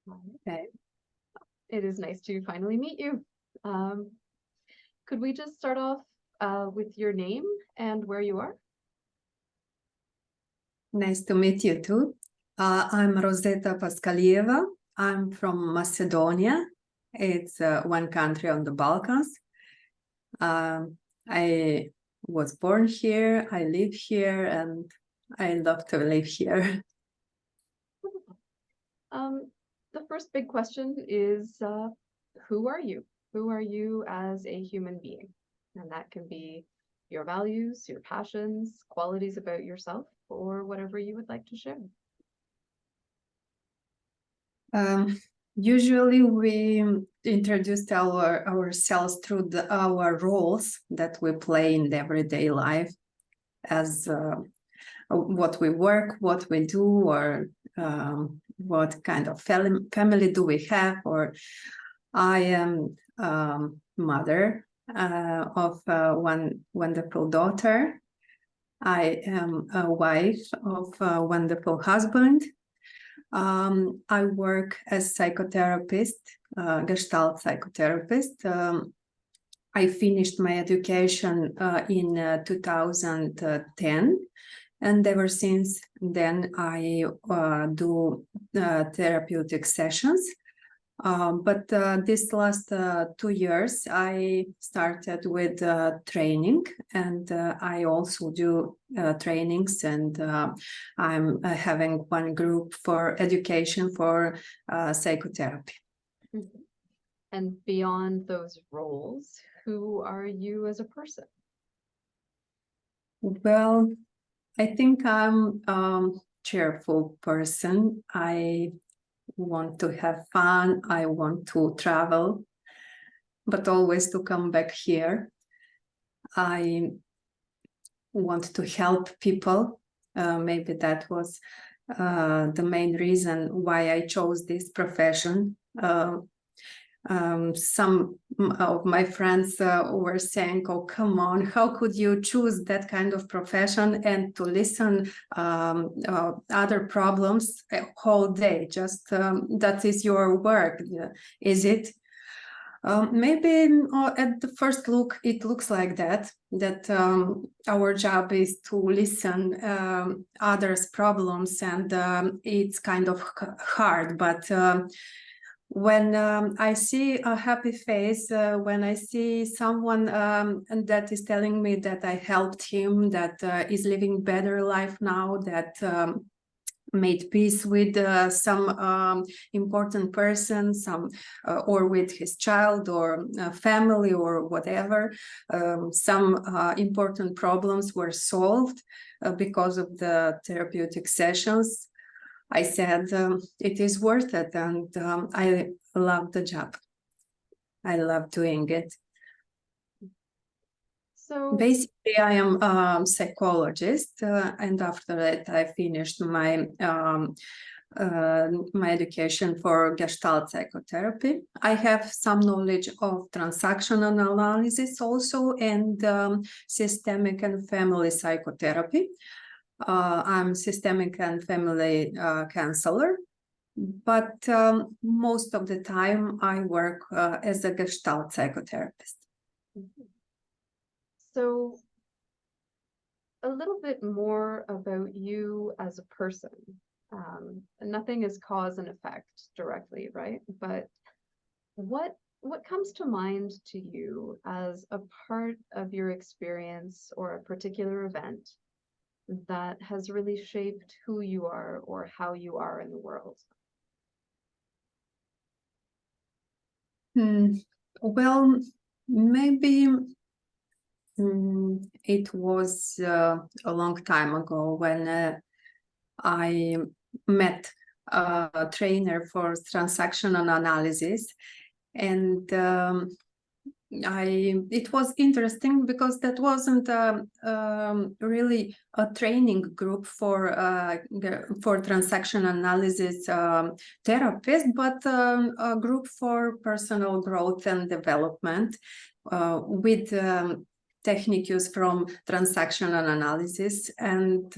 Okay. It is nice to finally meet you. Could we just start off with your name and where you are? Nice to meet you too. I'm Rozeta Paskalieva. I'm from Macedonia. It's one country on the Balkans. I was born here, I live here, and I love to live here. The first big question is, who are you? Who are you as a human being? And that can be your values, your passions, qualities about yourself, or whatever you would like to share. Usually we introduce ourselves through our roles that we play in the everyday life, as what we work, what we do, or what kind of family do we have. Or I am mother of one wonderful daughter. I am a wife of a wonderful husband. I work as psychotherapist, Gestalt psychotherapist. I finished my education in 2010, and ever since then I do therapeutic sessions. But this last 2 years I started with training, and I also do trainings, and I'm having one group for education for psychotherapy. Mm-hmm. And beyond those roles, who are you as a person? Well, I think I'm a cheerful person. I want to have fun. I want to travel, but always to come back here. I want to help people. Maybe that was the main reason why I chose this profession. Some of my friends were saying, "Oh, come on, how could you choose that kind of profession and to listen other problems a whole day? Just that is your work, is it?" Maybe at the first look, it looks like that our job is to listen others' problems, and it's kind of hard, but when I see a happy face, when I see someone that is telling me that I helped him, that is living better life now, that made peace with some important person, or with his child or family or whatever, some important problems were solved because of the therapeutic sessions, I said it is worth it, and I love the job. I love doing it. So basically, I am a psychologist, and after that, I finished my my education for Gestalt psychotherapy. I have some knowledge of transactional analysis also, and systemic and family psychotherapy. I'm systemic and family counselor, but most of the time I work as a Gestalt psychotherapist. So a little bit more about you as a person. Nothing is cause and effect directly, right? But what comes to mind to you as a part of your experience or a particular event that has really shaped who you are or how you are in the world? Well, maybe it was a long time ago when I met a trainer for transactional analysis, and it was interesting because that wasn't really a training group for transaction analysis therapists, but a group for personal growth and development with techniques from transactional analysis. And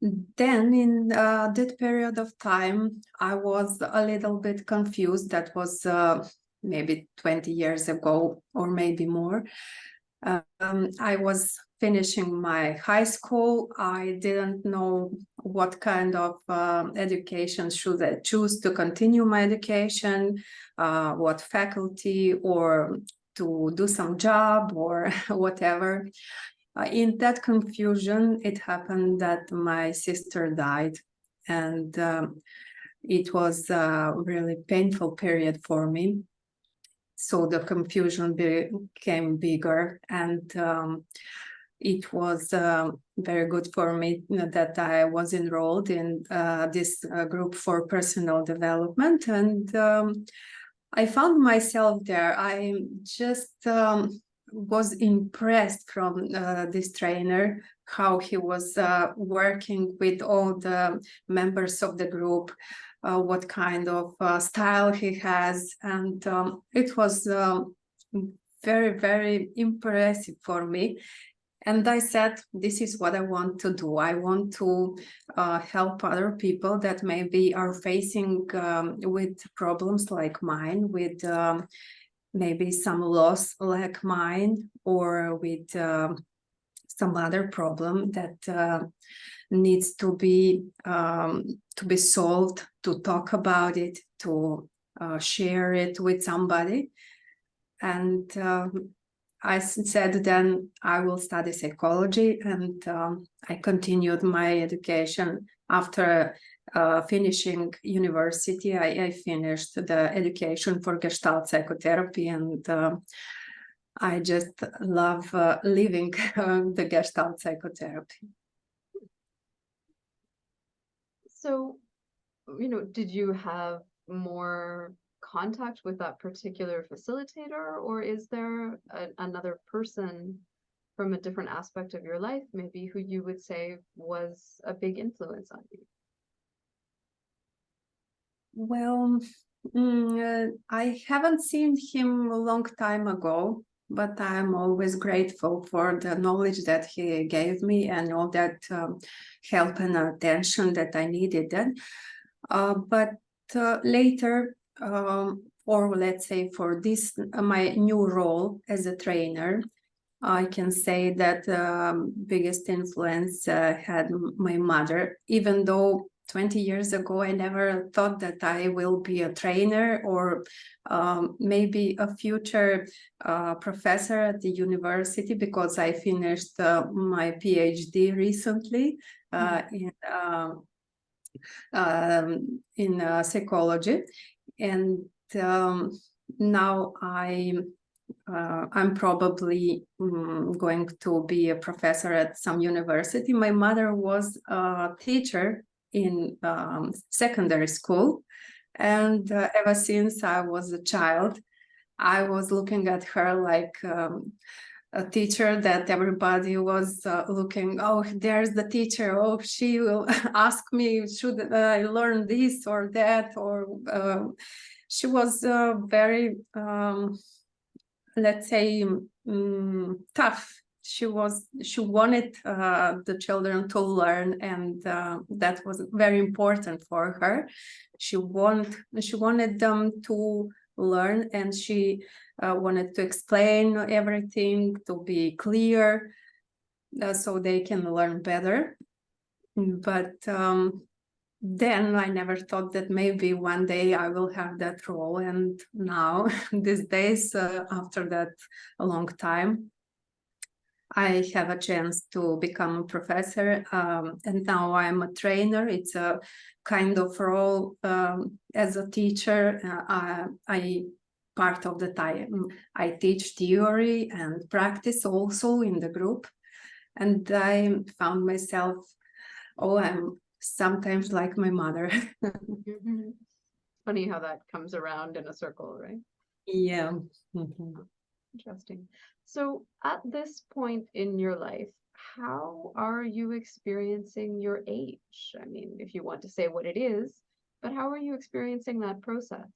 Then in that period of time, I was a little bit confused. That was maybe 20 years ago or maybe more. I was finishing my high school. I didn't know what kind of education should I choose to continue my education, what faculty, or to do some job or whatever. In that confusion, it happened that my sister died, and it was a really painful period for me. So the confusion became bigger, and it was very good for me that I was enrolled in this group for personal development, and I found myself there. I just was impressed from this trainer, how he was working with all the members of the group, what kind of style he has. And it was very, very impressive for me. And I said, this is what I want to do. I want to help other people that maybe are facing with problems like mine, with maybe some loss like mine, or with some other problem that needs to be solved, to talk about it, to share it with somebody. And I said then I will study psychology, and I continued my education after finishing university. I finished the education for Gestalt psychotherapy, and I just love living the Gestalt psychotherapy. So, did you have more contact with that particular facilitator, or is there another person from a different aspect of your life, maybe, who you would say was a big influence on you? Well, I haven't seen him a long time ago, but I'm always grateful for the knowledge that he gave me and all that help and attention that I needed then. But later, or let's say for this, my new role as a trainer, I can say that biggest influence had my mother, even though 20 years ago, I never thought that I will be a trainer or maybe a future professor at the university, because I finished my PhD recently in psychology. And now I'm probably going to be a professor at some university. My mother was a teacher in secondary school, and ever since I was a child, I was looking at her like a teacher that everybody was looking, oh, there's the teacher, oh, she will ask me, should I learn this or that, or she was very let's say tough. She wanted the children to learn, and that was very important for her. She wanted them to learn, and she wanted to explain everything, to be clear, so they can learn better. But then I never thought that maybe one day I will have that role. And now, these days, after that a long time, I have a chance to become a professor. And now I'm a trainer. It's a kind of role as a teacher. I part of the time I teach theory and practice also in the group. And I found myself, oh, I'm sometimes like my mother. Funny how that comes around in a circle, right? Yeah. Interesting. So at this point in your life, how are you experiencing your age? I mean, if you want to say what it is, but how are you experiencing that process?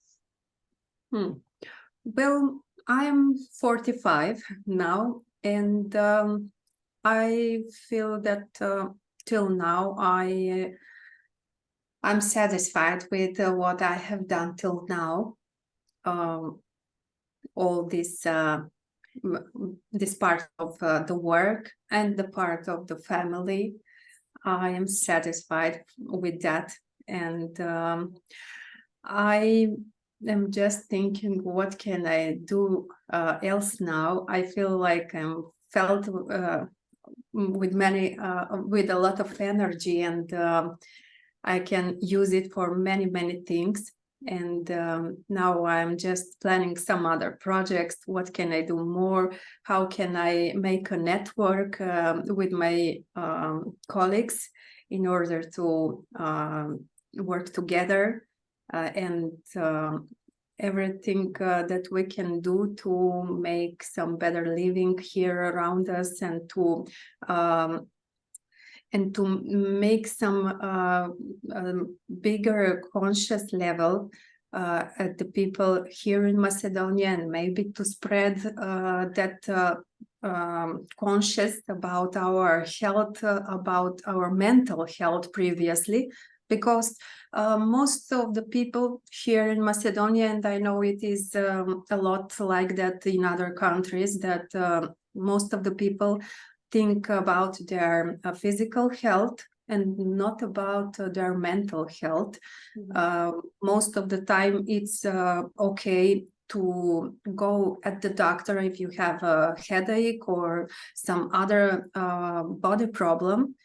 Well, I'm 45 now, and I feel that till now, I'm satisfied with what I have done till now. All this part of the work and the part of the family, I am satisfied with that. And I am just thinking, what can I do else now? I feel like I'm felt with a lot of energy, and I can use it for many things. And now I'm just planning some other projects. What can I do more? How can I make a network with my colleagues in order to work together, and everything that we can do to make some better living here around us, and to make some bigger conscious level at the people here in Macedonia, and maybe to spread that conscious about our health, about our mental health previously, because most of the people here in Macedonia, and I know it is a lot like that in other countries, that most of the people think about their physical health and not about their mental health. Most of the time it's okay to go at the doctor if you have a headache or some other body problem.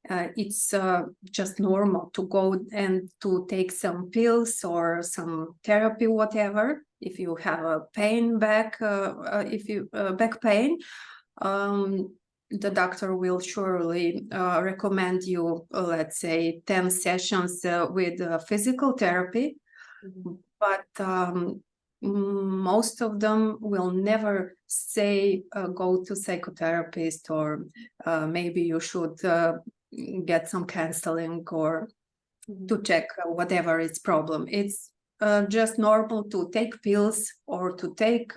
It's just normal to go and to take some pills or some therapy, whatever. If you have a pain back, back pain, the doctor will surely recommend you, let's say, 10 sessions with physical therapy. But most of them will never say go to psychotherapist, or maybe you should get some counseling, or to check whatever its problem. It's just normal to take pills or to take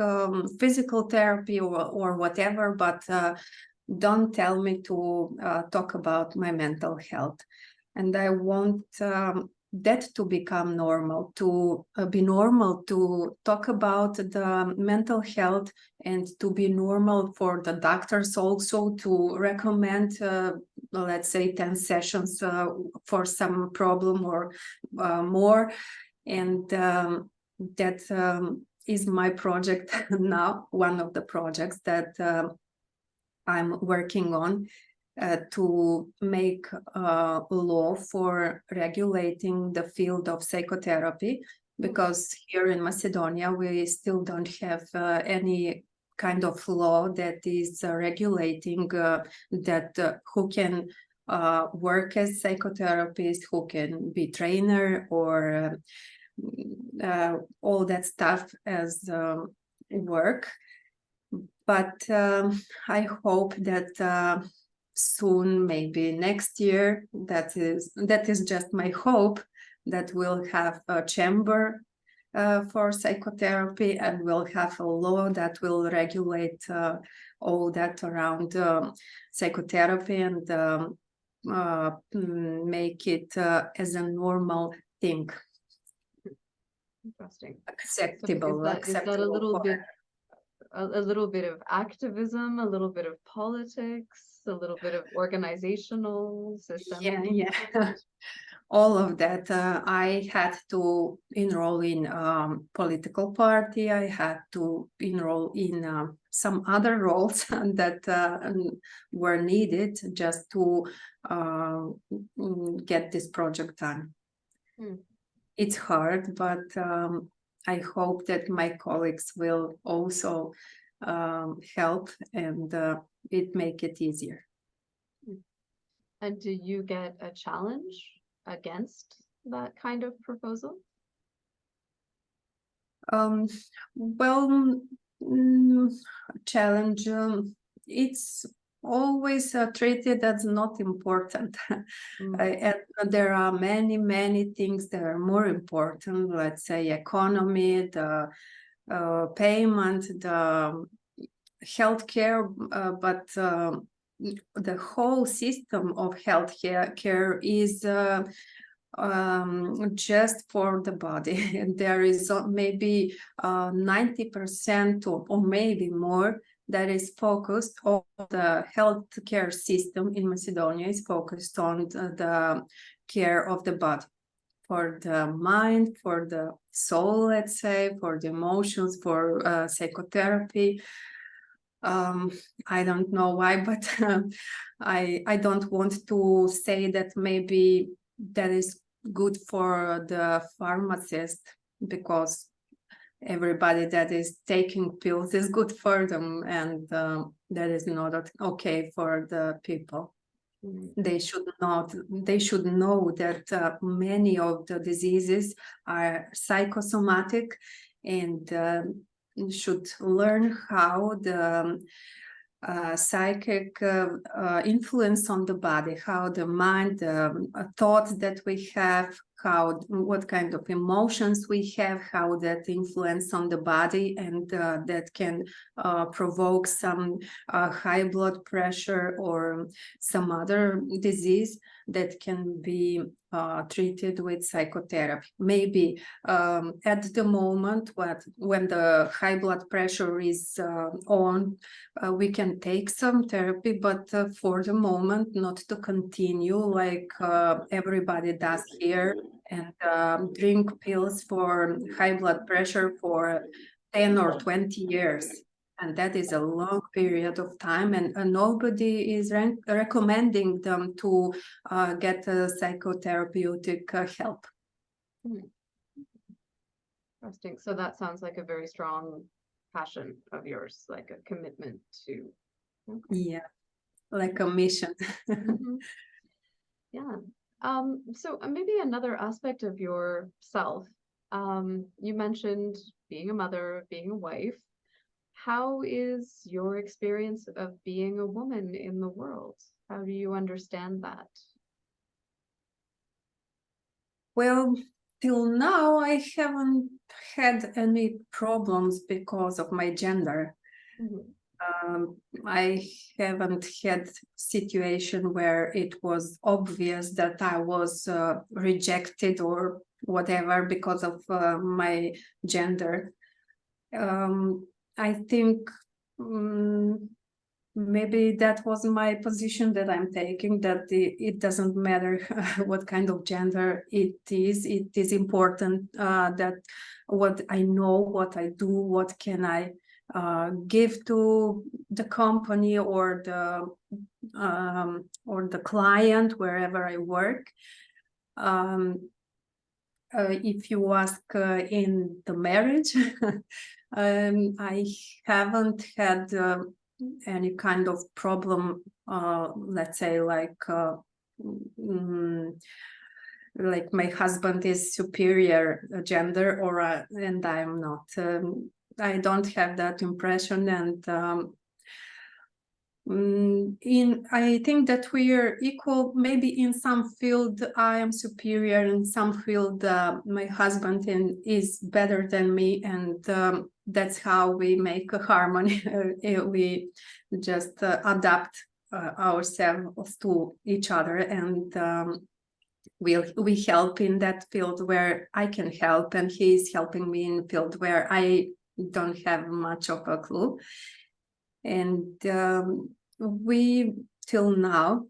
physical therapy or whatever, but don't tell me to talk about my mental health. And I want that to become normal, to be normal to talk about the mental health, and to be normal for the doctors also to recommend, let's say, 10 sessions for some problem or more. And that is my project now, one of the projects that I'm working on, to make a law for regulating the field of psychotherapy, because here in Macedonia we still don't have any kind of law that is regulating that who can work as psychotherapist, who can be trainer, or all that stuff as work. But I hope that soon, maybe next year, that is just my hope, that we'll have a chamber for psychotherapy, and we'll have a law that will regulate all that around psychotherapy, and make it as a normal thing. Interesting. Acceptable. So is that a little bit of activism, a little bit of politics, a little bit of organizational system? Yeah. All of that. I had to enroll in political party. I had to enroll in some other roles that were needed just to get this project done. It's hard, but I hope that my colleagues will also help, and it make it easier. And do you get a challenge against that kind of proposal? Well, challenge, it's always treated as not important. And there are many things that are more important, let's say economy, the payment, the healthcare, but the whole system of healthcare care is just for the body. And there is maybe 90% or maybe more that is focused on the healthcare system in Macedonia is focused on the care of the body, for the mind, for the soul, let's say, for the emotions, for psychotherapy. I don't know why, but I don't want to say that maybe that is good for the pharmacist, because everybody that is taking pills is good for them, and that is not okay for the people. They should know that many of the diseases are psychosomatic, and should learn how the psychic influence on the body, how the mind, thoughts that we have, what kind of emotions we have, how that influence on the body, and that can provoke some high blood pressure or some other disease that can be treated with psychotherapy. Maybe at the moment when the high blood pressure is on, we can take some therapy, but for the moment not to continue like everybody does here, and drink pills for high blood pressure for 10 or 20 years. And that is a long period of time, and nobody is recommending them to get a psychotherapeutic help. Interesting. So that sounds like a very strong passion of yours, like a commitment to. Okay. Yeah, like a mission. Yeah. So maybe another aspect of yourself, you mentioned being a mother, being a wife. How is your experience of being a woman in the world? How do you understand that? Well, till now, I haven't had any problems because of my gender. I haven't had situation where it was obvious that I was rejected or whatever because of my gender. I think maybe that was my position that I'm taking, that it doesn't matter what kind of gender it is important that what I know, what I do, what can I give to the company or the client wherever I work. If you ask in the marriage, I haven't had any kind of problem, let's say like my husband is superior gender or and I'm not. I don't have that impression, and I think that we are equal. Maybe in some field I am superior, in some field my husband is better than me, and that's how we make a harmony. We just adapt ourselves to each other, and we help in that field where I can help, and he is helping me in a field where I don't have much of a clue. And we till now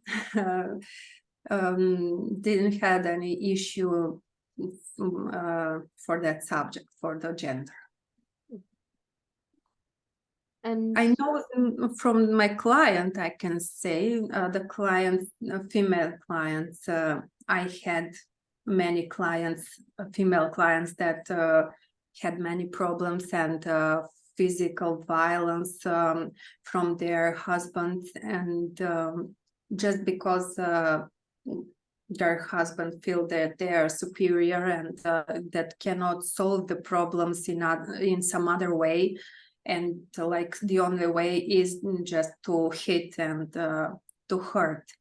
didn't have any issue for that subject, for the gender. And I know from my client, I can say the clients, female clients, I had many clients, female clients that had many problems and physical violence from their husbands, and just because their husband feel that they are superior and that cannot solve the problems in some other way, and like the only way is just to hit and to hurt.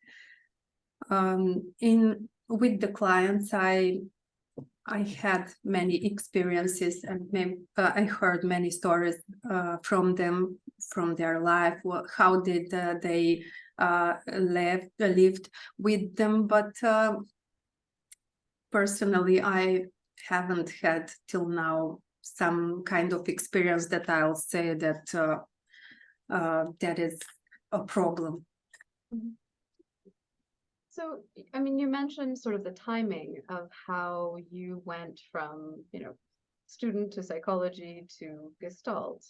With the clients, I had many experiences, and I heard many stories from them, from their life. How did they lived with them, but personally, I haven't had till now some kind of experience that I'll say that that is a problem. So, I mean, you mentioned sort of the timing of how you went from, student to psychology to Gestalt.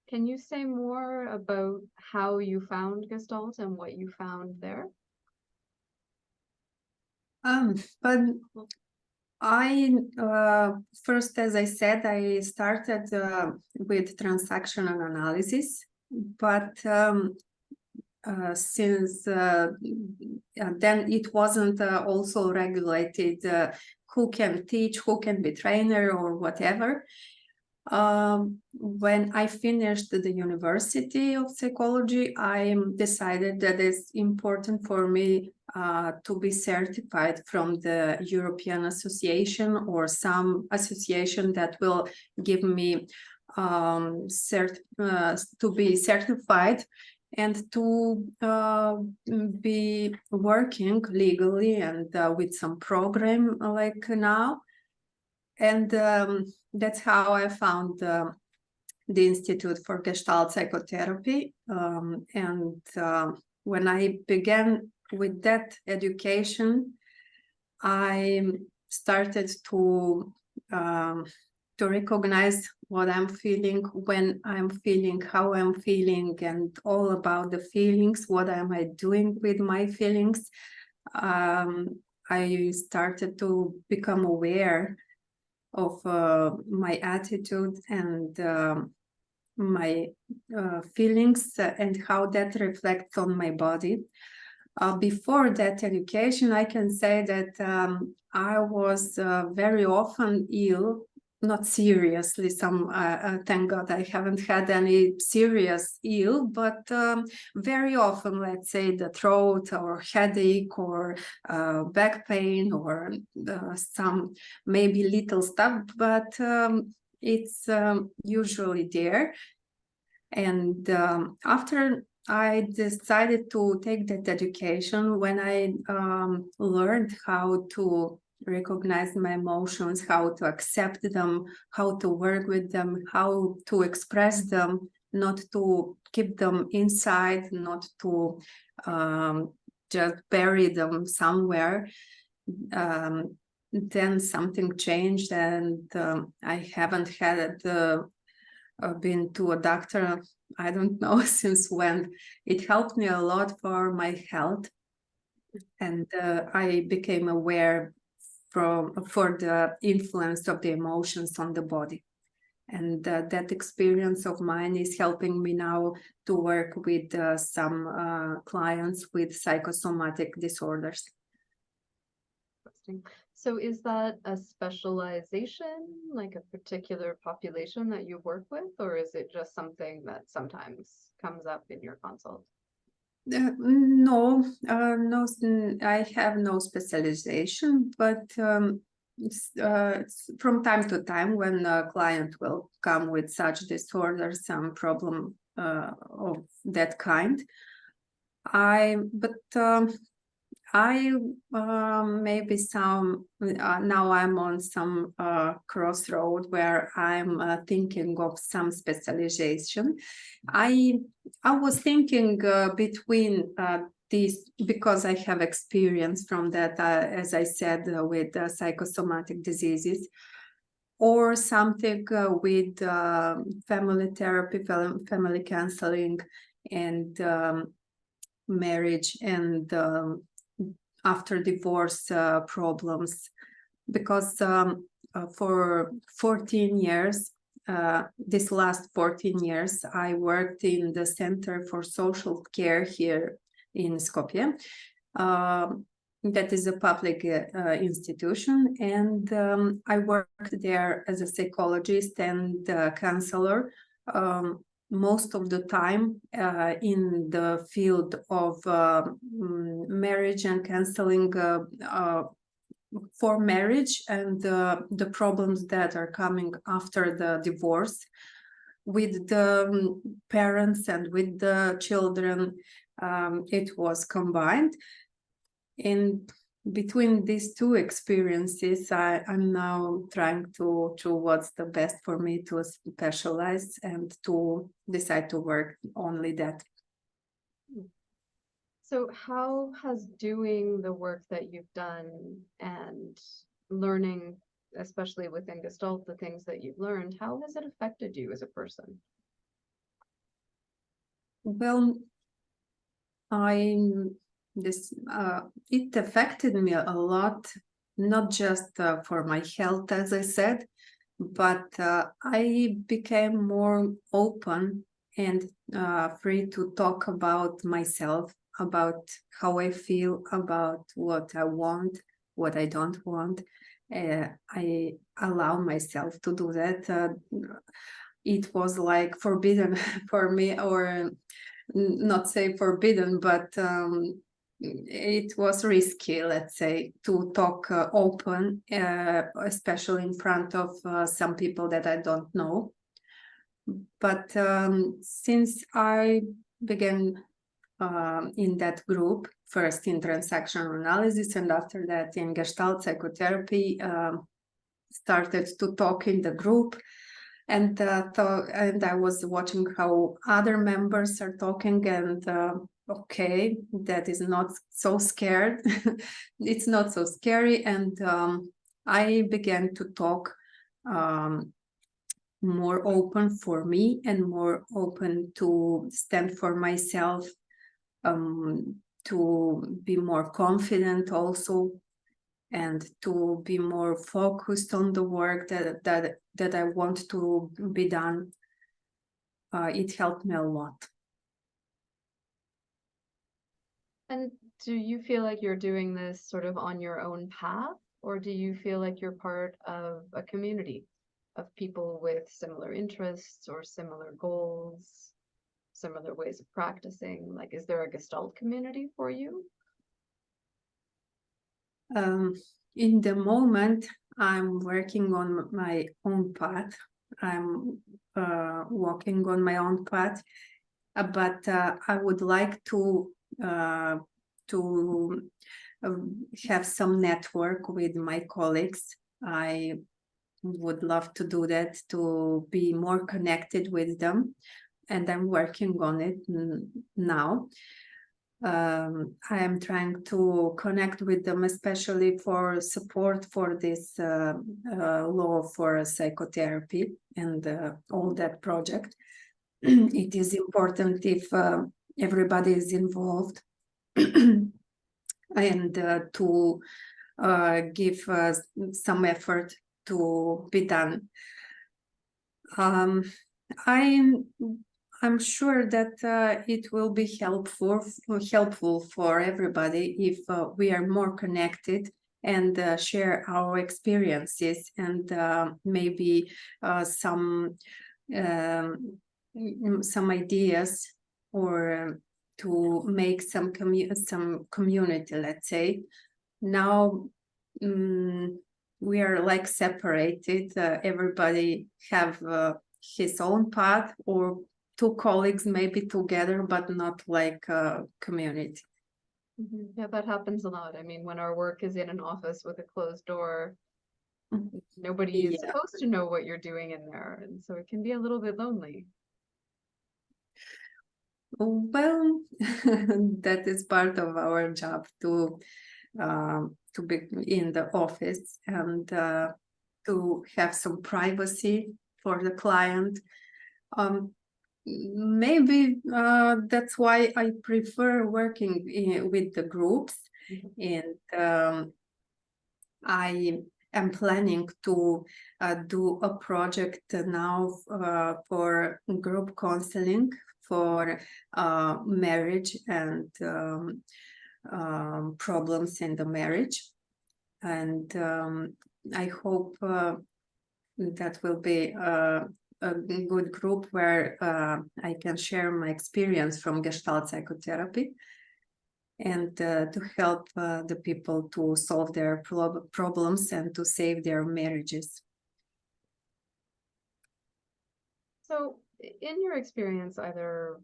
Can you say more about how you found Gestalt and what you found there? But I first, as I said, I started with transactional analysis, but since then it wasn't also regulated who can teach, who can be trainer or whatever. When I finished the University of Psychology, I decided that it's important for me to be certified from the European Association or some association that will give me to be certified and to be working legally and with some program like now. And that's how I found the Institute for Gestalt Psychotherapy. And when I began with that education, I started to recognize what I'm feeling, when I'm feeling, how I'm feeling, and all about the feelings. What am I doing with my feelings? I started to become aware of my attitude and my feelings and how that reflects on my body. Before that education, I can say that I was very often ill, not seriously. Thank God I haven't had any serious ill, but very often, let's say the throat or headache or back pain or some maybe little stuff, but it's usually there. And after I decided to take that education, when I learned how to recognize my emotions, how to accept them, how to work with them, how to express them, not to keep them inside, not to just bury them somewhere, then something changed, and I haven't had been to a doctor, I don't know since when. It helped me a lot for my health, and I became aware for the influence of the emotions on the body. And that experience of mine is helping me now to work with some clients with psychosomatic disorders. Interesting. So is that a specialization, like a particular population that you work with, or is it just something that sometimes comes up in your consult? No, I have no specialization, but from time to time when a client will come with such disorder, some problem of that kind, I maybe some now I'm on some crossroad where I'm thinking of some specialization. I was thinking between these, because I have experience from that, as I said, with psychosomatic diseases, or something with family therapy, family counseling, and marriage and after divorce problems, because for 14 years, this last 14 years, I worked in the Center for Social Care here in Skopje. That is a public institution, and I worked there as a psychologist and counselor. Most of the time in the field of marriage and counseling for marriage and the problems that are coming after the divorce with the parents and with the children. it was combined. And between these two experiences, I'm now trying to choose what's the best for me to specialize and to decide to work only that. So how has doing the work that you've done and learning, especially within Gestalt, the things that you've learned, how has it affected you as a person? Well, it affected me a lot, not just for my health, as I said, but I became more open and free to talk about myself, about how I feel, about what I want, what I don't want. I allow myself to do that. It was like forbidden for me, or not say forbidden, but it was risky, let's say, to talk open, especially in front of some people that I don't know. But since I began in that group, first in transactional analysis and after that in Gestalt psychotherapy, started to talk in the group, and I was watching how other members are talking, and okay, that is not so scared. It's not so scary, and I began to talk more open for me and more open to stand for myself, to be more confident also, and to be more focused on the work that I want to be done. It helped me a lot. And do you feel like you're doing this sort of on your own path, or do you feel like you're part of a community of people with similar interests or similar goals, similar ways of practicing? Like, is there a Gestalt community for you? In the moment, I'm working on my own path. I'm walking on my own path, but I would like to have some network with my colleagues. I would love to do that, to be more connected with them, and I'm working on it now. I am trying to connect with them, especially for support for this law for psychotherapy and all that project. It is important if everybody is involved and to give some effort to be done. I'm sure that it will be helpful for everybody if we are more connected and share our experiences, and maybe some ideas, or to make some community, let's say. Now we are like separated. Everybody have his own path, or two colleagues maybe together, but not like a community. Yeah, that happens a lot. I mean, when our work is in an office with a closed door, nobody is supposed to know what you're doing in there, and so it can be a little bit lonely. Well, that is part of our job, to be in the office and to have some privacy for the client. Maybe that's why I prefer working with the groups. And I am planning to do a project now for group counseling for marriage and problems in the marriage. And I hope that will be a good group where I can share my experience from Gestalt psychotherapy, and to help the people to solve their problems and to save their marriages. So in your experience, either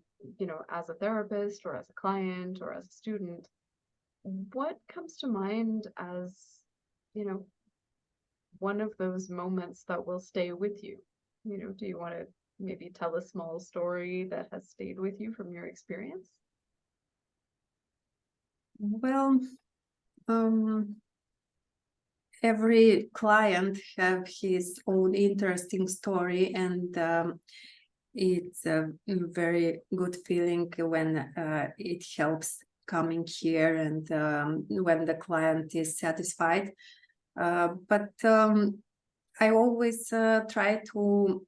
as a therapist or as a client or as a student, what comes to mind as, one of those moments that will stay with you? Do you want to maybe tell a small story that has stayed with you from your experience? Well, every client have his own interesting story, and it's a very good feeling when it helps coming here and when the client is satisfied. But I always try to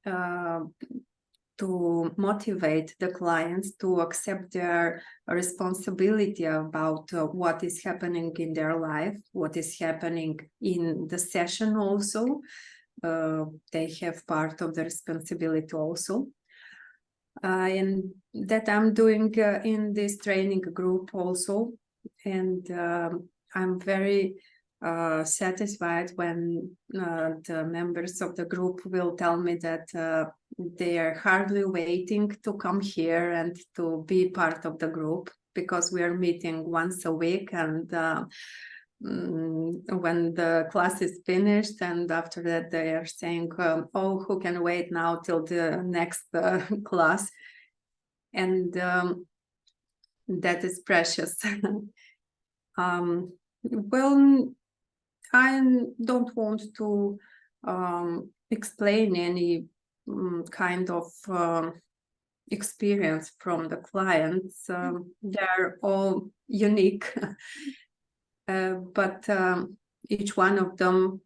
motivate the clients to accept their responsibility about what is happening in their life, what is happening in the session also. They have part of the responsibility also. And that I'm doing in this training group also. And I'm very satisfied when the members of the group will tell me that they are hardly waiting to come here and to be part of the group, because we are meeting once a week, and when the class is finished, and after that they are saying, oh, who can wait now till the next class? And that is precious. Well, I don't want to explain any kind of experience from the clients. They're all unique, but each one of them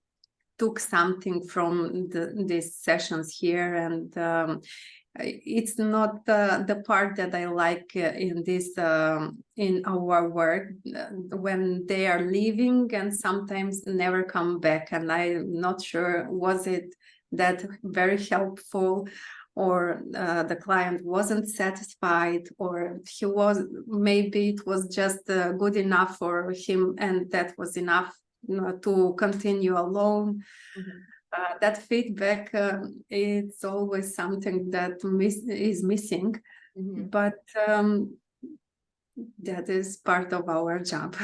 took something from these sessions here, and it's not the part that I like in this in our work, when they are leaving and sometimes never come back, and I'm not sure was it that very helpful, or the client wasn't satisfied, or maybe it was just good enough for him, and that was enough to continue alone. That feedback, it's always something that is missing, but that is part of our job.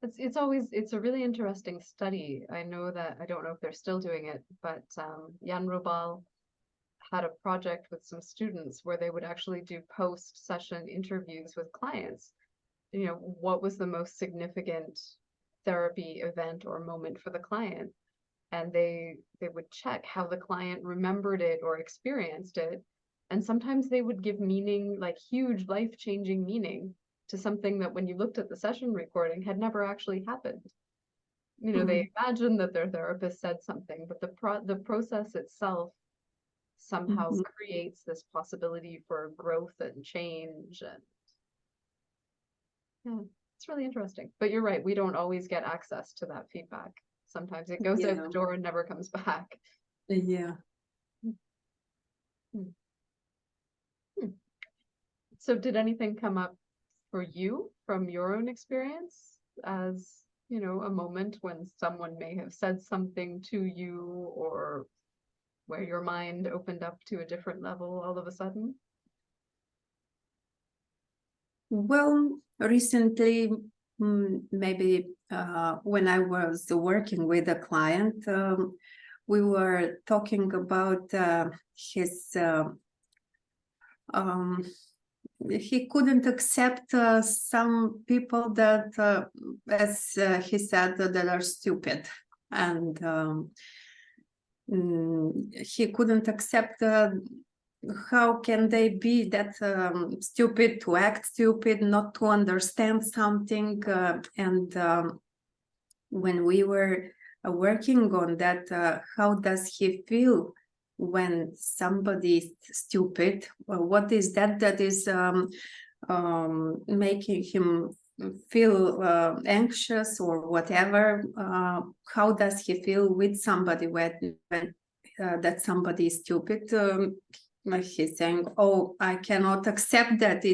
It's a really interesting study. I know that, I don't know if they're still doing it, but Jan Robal had a project with some students where they would actually do post-session interviews with clients. What was the most significant therapy event or moment for the client? And they would check how the client remembered it or experienced it. And sometimes they would give meaning, like huge life-changing meaning, to something that when you looked at the session recording had never actually happened. They imagined that their therapist said something, but the process itself somehow creates this possibility for growth and change. And yeah, it's really interesting. But you're right, we don't always get access to that feedback. Sometimes it goes out the door and never comes back. Yeah. So did anything come up for you from your own experience as, a moment when someone may have said something to you, or where your mind opened up to a different level all of a sudden? Well, recently, maybe when I was working with a client, we were talking about his he couldn't accept some people that, as he said, that are stupid, and he couldn't accept how can they be that stupid, to act stupid, not to understand something. And when we were working on that, how does he feel when somebody is stupid? What is that is making him feel anxious or whatever? How does he feel with somebody when that somebody is stupid? He's saying, oh, I cannot accept that.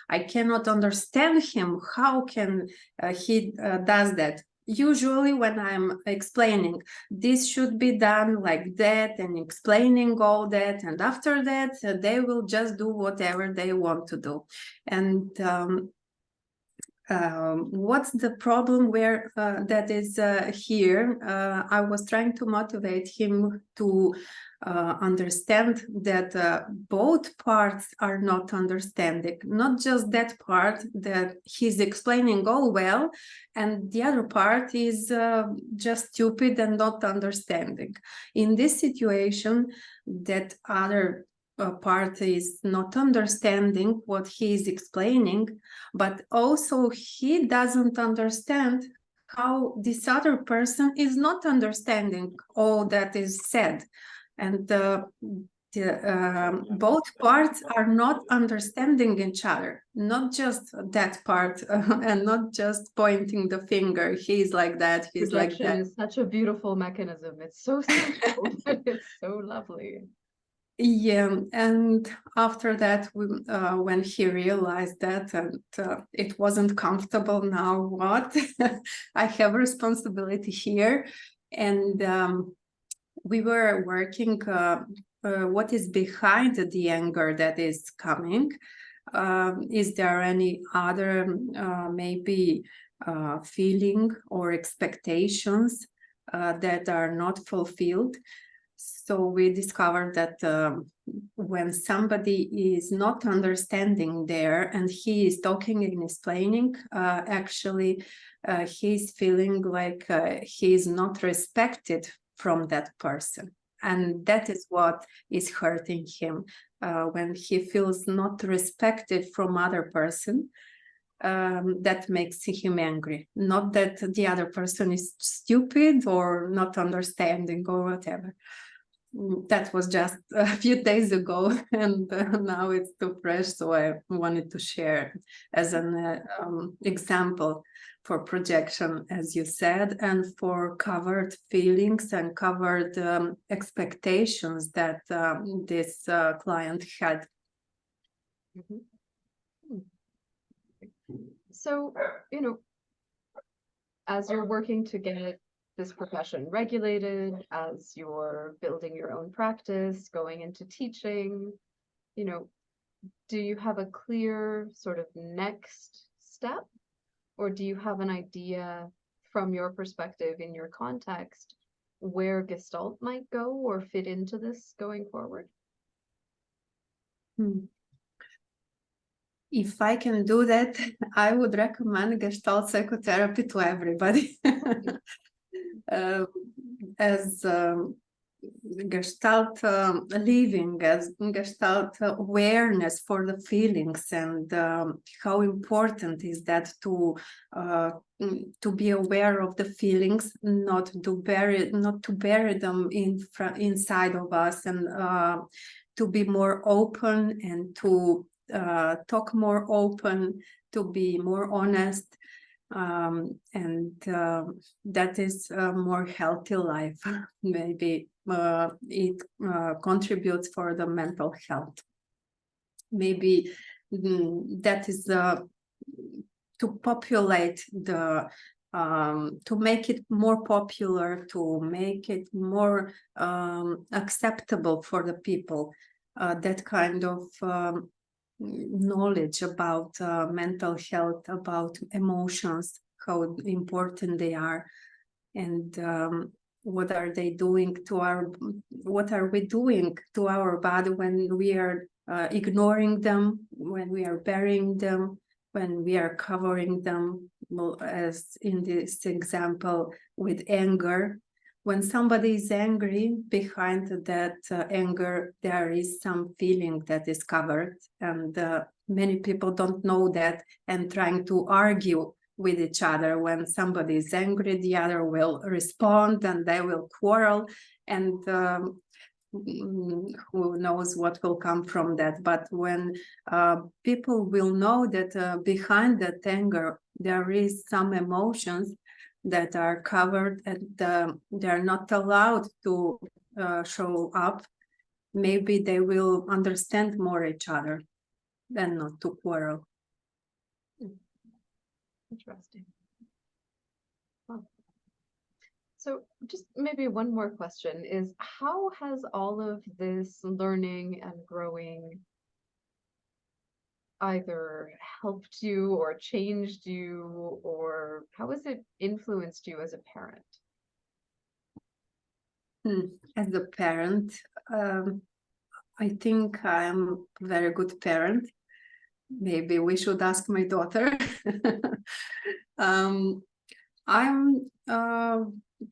I cannot understand him. How can he does that? usually when I'm explaining, this should be done like that and explaining all that, and after that they will just do whatever they want to do. And what's the problem where that is here? I was trying to motivate him to understand that both parts are not understanding, not just that part that he's explaining all well, and the other part is just stupid and not understanding. In this situation, that other part is not understanding what he is explaining, but also he doesn't understand how this other person is not understanding all that is said. And both parts are not understanding each other, not just that part and not just pointing the finger. He's like that, he's like Projection that. is such a beautiful mechanism. It's so simple, but it's so lovely. Yeah, and after that, when he realized that, and it wasn't comfortable, now what? I have responsibility here, and we were working what is behind the anger that is coming. Is there any other maybe feeling or expectations that are not fulfilled? So we discovered that when somebody is not understanding there and he is talking and explaining, actually he's feeling like he is not respected from that person. And that is what is hurting him when he feels not respected from other person. That makes him angry, not that the other person is stupid or not understanding or whatever. That was just a few days ago, and now it's too fresh, so I wanted to share as an example for projection, as you said, and for covered feelings and covered expectations that this client had. So, as you're working to get this profession regulated, as you're building your own practice, going into teaching, do you have a clear sort of next step? Or do you have an idea from your perspective in your context where Gestalt might go or fit into this going forward? If I can do that, I would recommend Gestalt psychotherapy to everybody. As Gestalt living, as Gestalt awareness for the feelings, and how important is that to be aware of the feelings, not to bury them inside of us, and to be more open and to talk more open, to be more honest. And that is a more healthy life. Maybe it contributes for the mental health. Maybe that is to populate the to make it more popular, to make it more acceptable for the people, that kind of knowledge about mental health, about emotions, how important they are, and what are they doing to what are we doing to our body when we are ignoring them, when we are burying them, when we are covering them, as in this example with anger. When somebody is angry, behind that anger, there is some feeling that is covered, and many people don't know that and trying to argue with each other. When somebody is angry, the other will respond and they will quarrel, and who knows what will come from that. But when people will know that behind that anger, there is some emotions that are covered and they're not allowed to show up, maybe they will understand more each other than not to quarrel. Interesting. Well, So just maybe one more question is, how has all of this learning and growing either helped you or changed you, or how has it influenced you as a parent? As a parent, I think I'm a very good parent. Maybe we should ask my daughter. I'm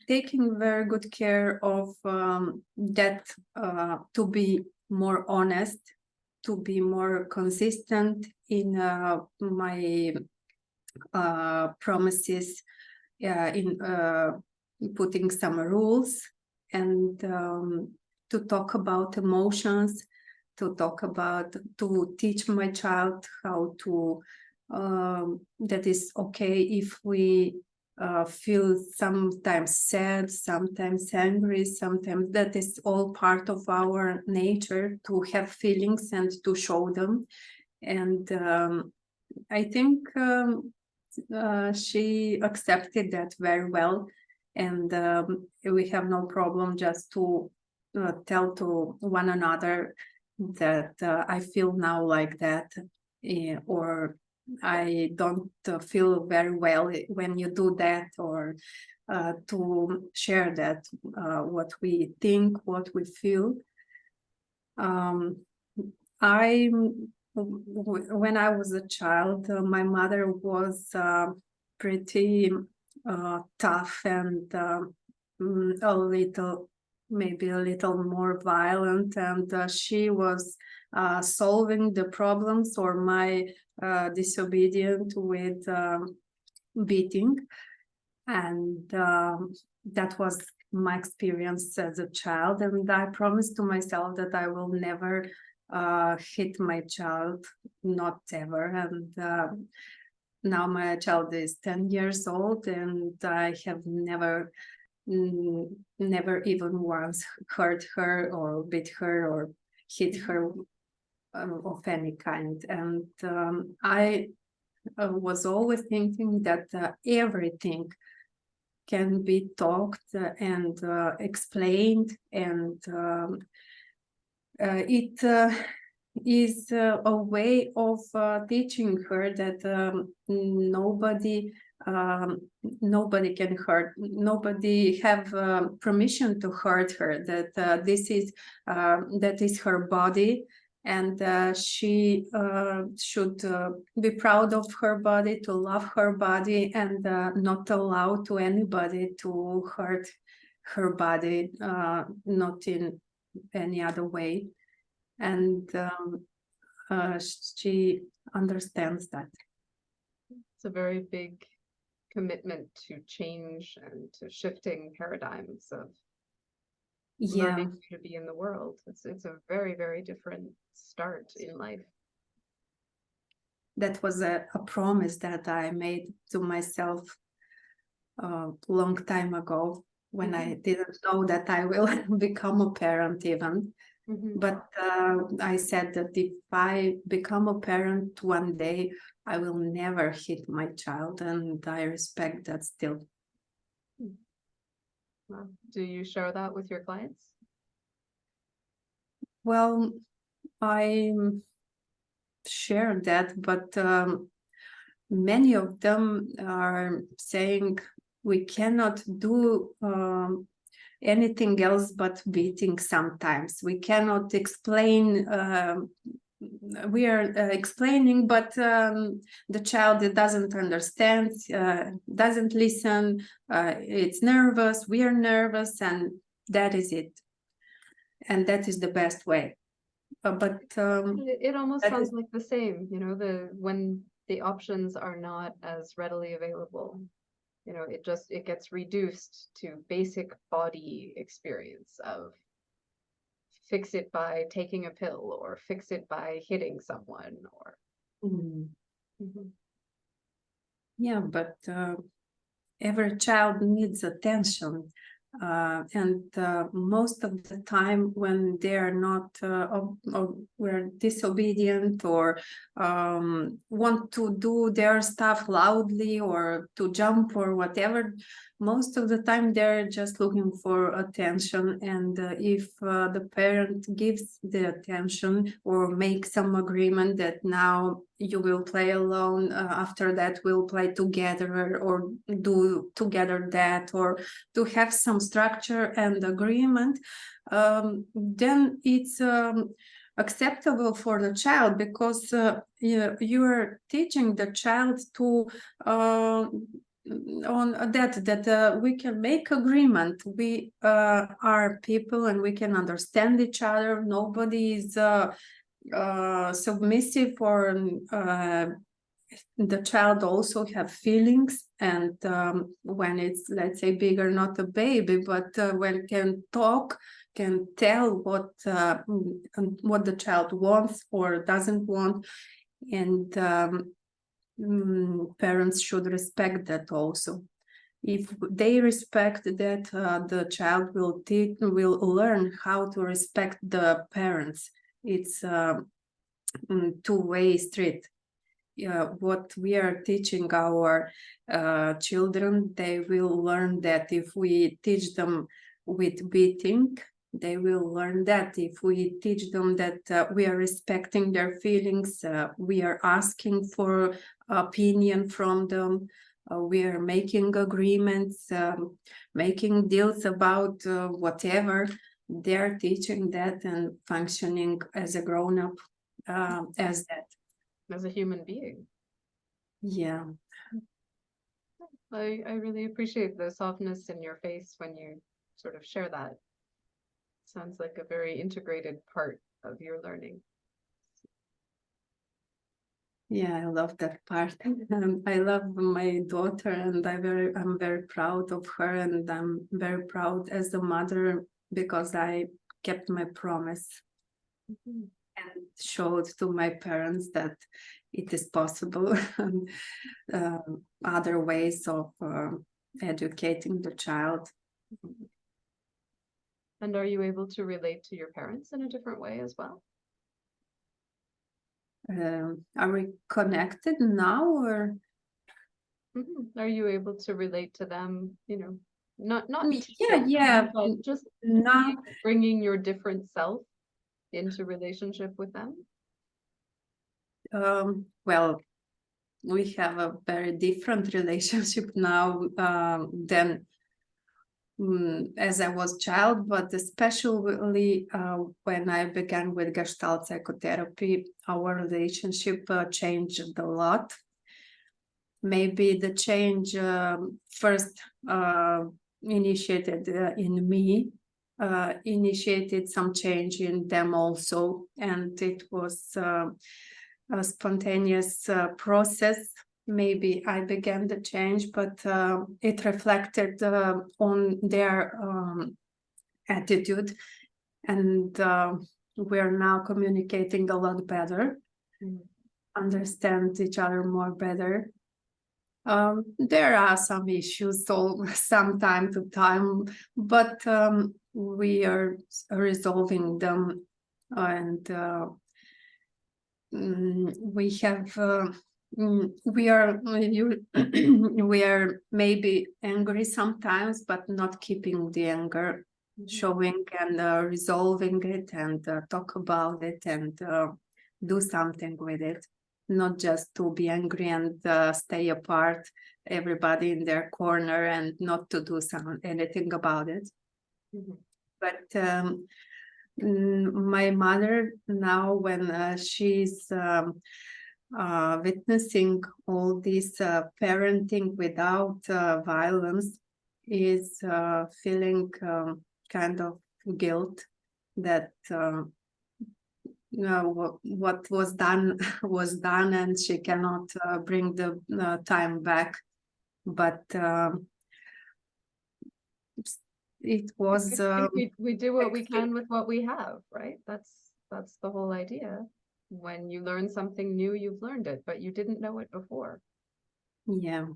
taking very good care of that, to be more honest, to be more consistent in my promises, in putting some rules, and to talk about emotions, to teach my child how to, that is okay if we feel sometimes sad, sometimes angry, sometimes that is all part of our nature, to have feelings and to show them. And I think she accepted that very well, and we have no problem just to tell to one another that I feel now like that, or I don't feel very well when you do that, or to share that, what we think, what we feel. When I was a child, my mother was pretty tough and maybe a little more violent, and she was solving the problems or my disobedient with beating, and that was my experience as a child. And I promised to myself that I will never hit my child, not ever. And now my child is 10 years old, and I have never even once hurt her or beat her or hit her of any kind. And I was always thinking that everything can be talked and explained, and it is a way of teaching her that nobody can hurt, nobody have permission to hurt her, that that is her body, and she should be proud of her body, to love her body, and not allow to anybody to hurt her body, not in any other way. And she understands that. It's a very big commitment to change and to shifting paradigms of learning to be in the world. It's a very, very different start in life. That was a promise that I made to myself a long time ago, when I didn't know that I will become a parent even. But I said that if I become a parent one day, I will never hit my child, and I respect that still. Wow. Do you share that with your clients? Well, I share that, but many of them are saying we cannot do anything else but beating sometimes. We cannot explain, we are explaining, but the child doesn't understand, doesn't listen, it's nervous, we are nervous, and that is it. And that is the best way. But it almost sounds like the same, you know, when the options are not as readily available. You know, it gets reduced to basic body experience of fix it by taking a pill, or fix it by hitting someone, or yeah, but every child needs attention, and most of the time when they are not were disobedient, or want to do their stuff loudly, or to jump or whatever, most of the time they're just looking for attention, and if the parent gives the attention or make some agreement that now you will play alone, after that we'll play together or do together that, or to have some structure and agreement, then it's acceptable for the child, because you are teaching the child to on that we can make agreement. We are people and we can understand each other. Nobody is submissive, or the child also have feelings, and when it's, let's say, bigger, not a baby, but when can talk, can tell what the child wants or doesn't want, and parents should respect that also. If they respect that, the child will learn how to respect the parents. It's two-way street. What we are teaching our children, they will learn that. If we teach them with beating, they will learn that. If we teach them that we are respecting their feelings, we are asking for opinion from them, we are making agreements, making deals about whatever, they're teaching that and functioning as a grown-up, as that. As a human being. Yeah. I really appreciate the softness in your face when you sort of share that. Sounds like a very integrated part of your learning. Yeah, I love that part. I love my daughter, and I'm very proud of her, and I'm very proud as a mother because I kept my promise. Mm-hmm. And showed to my parents that it is possible, other ways of educating the child. And are you able to relate to your parents in a different way as well? Are we connected now, or? Are you able to relate to them, you know, not yeah, but just now bringing your different self into relationship with them? Well, we have a very different relationship now than as I was child, but especially when I began with Gestalt psychotherapy, our relationship changed a lot. Maybe the change first initiated in me, initiated some change in them also, and it was a spontaneous process. Maybe I began the change, but it reflected on their attitude, and we're now communicating a lot better, understand each other more better. There are some issues, so some time to time, but we are resolving them, and we have we are we are maybe angry sometimes, but not keeping the anger, showing and resolving it, and talk about it, and do something with it, not just to be angry and stay apart, everybody in their corner, and not to do anything about it. But my mother now, when she's witnessing all this parenting without violence, is feeling kind of guilt that what was done was done, and she cannot bring the time back. But it was we do what we can with what we have, right? That's the whole idea. When you learn something new, you've learned it, but you didn't know it before. Yeah.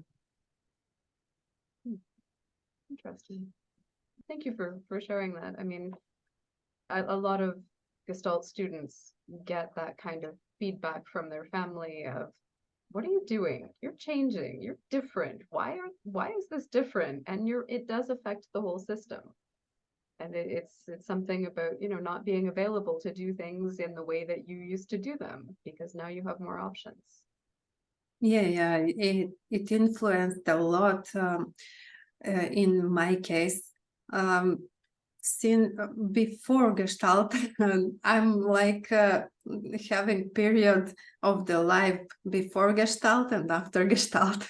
Interesting. Thank you for sharing that. I mean, a lot of Gestalt students get that kind of feedback from their family of, what are you doing? You're changing. You're different. Why is this different? And it does affect the whole system. And it's something about, not being available to do things in the way that you used to do them, because now you have more options. Yeah, it influenced a lot in my case. Since before Gestalt, I'm like having period of the life before Gestalt and after Gestalt.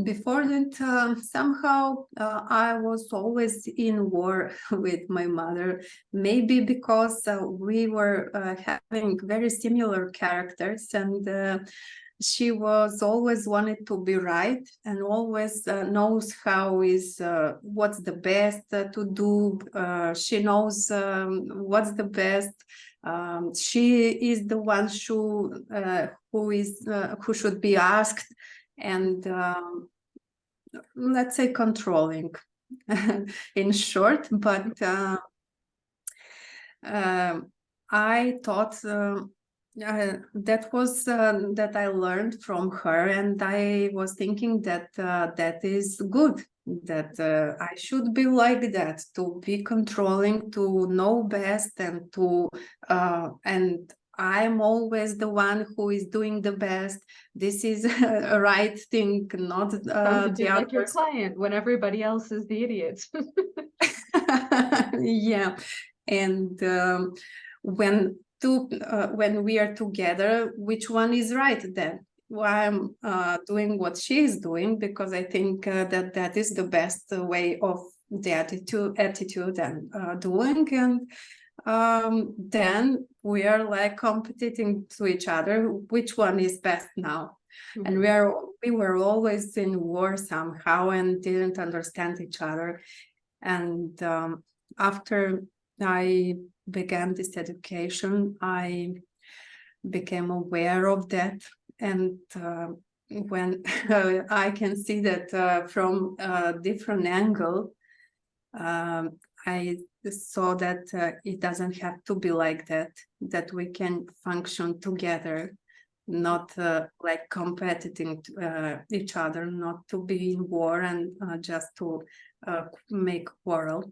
Before that, somehow I was always in war with my mother, maybe because we were having very similar characters, and she was always wanted to be right and always knows what's the best to do. She knows what's the best. She is the one who should be asked, and let's say controlling in short. But I thought that I learned from her, and I was thinking that that is good, that I should be like that, to be controlling, to know best, and and I'm always the one who is doing the best. This is a right thing, not Sounds a bit the like your others. client when everybody else is the idiot. Yeah, and when we are together, which one is right then? Well, I'm doing what she is doing because I think that is the best way of the attitude and doing, and then we are like competing to each other, which one is best now. And we were always in war somehow and didn't understand each other. And after I began this education, I became aware of that. And when I can see that from a different angle, I saw that it doesn't have to be like that, that we can function together, not like competing each other, not to be in war and just to make quarrel,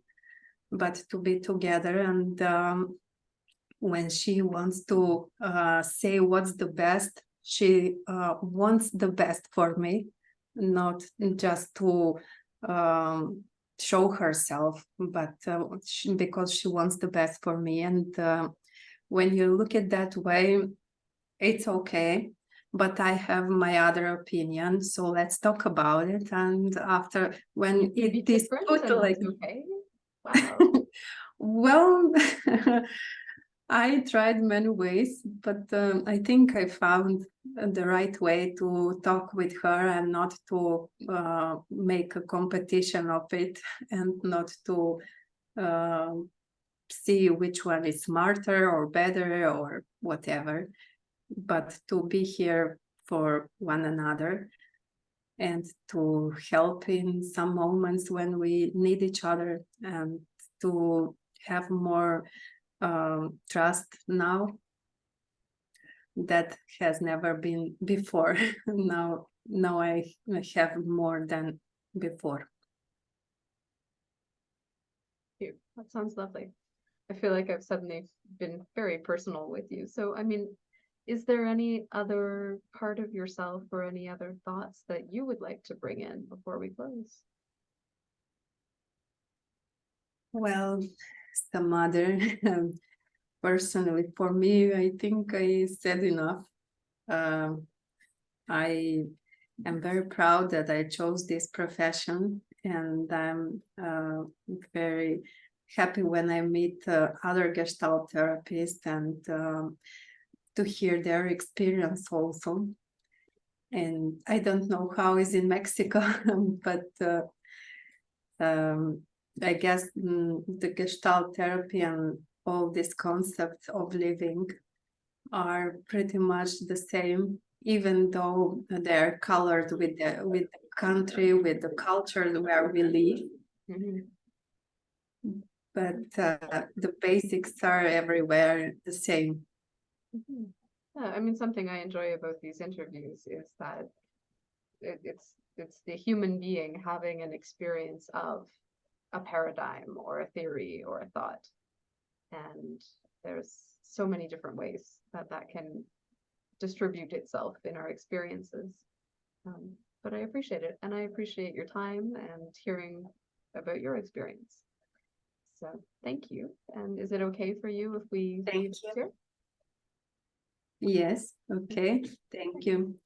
but to be together. And when she wants to say what's the best, she wants the best for me, not just to show herself, but because she wants the best for me. And when you look at that way, it's okay, but I have my other opinion, so let's talk about it. And after, when it is put like, okay. Wow. well, I tried many ways, but I think I found the right way to talk with her and not to make a competition of it, and not to see which one is smarter or better or whatever, but to be here for one another and to help in some moments when we need each other, and to have more trust now that has never been before. now I have more than before. Cute. That sounds lovely. I feel like I've suddenly been very personal with you. So, I mean, is there any other part of yourself or any other thoughts that you would like to bring in before we close? Well, some other personally, for me, I think I said enough. I am very proud that I chose this profession, and I'm very happy when I meet other Gestalt therapists and to hear their experience also. And I don't know how is in Mexico, but I guess the Gestalt therapy and all these concepts of living are pretty much the same, even though they're colored with the country, with the culture where we live. But the basics are everywhere the same. Yeah, I mean, something I enjoy about these interviews is that it's the human being having an experience of a paradigm or a theory or a thought. And there's so many different ways that that can distribute itself in our experiences. But I appreciate it, and I appreciate your time and hearing about your experience. So thank you. And is it okay for you if we Thank leave you. here? Yes, okay, thank you.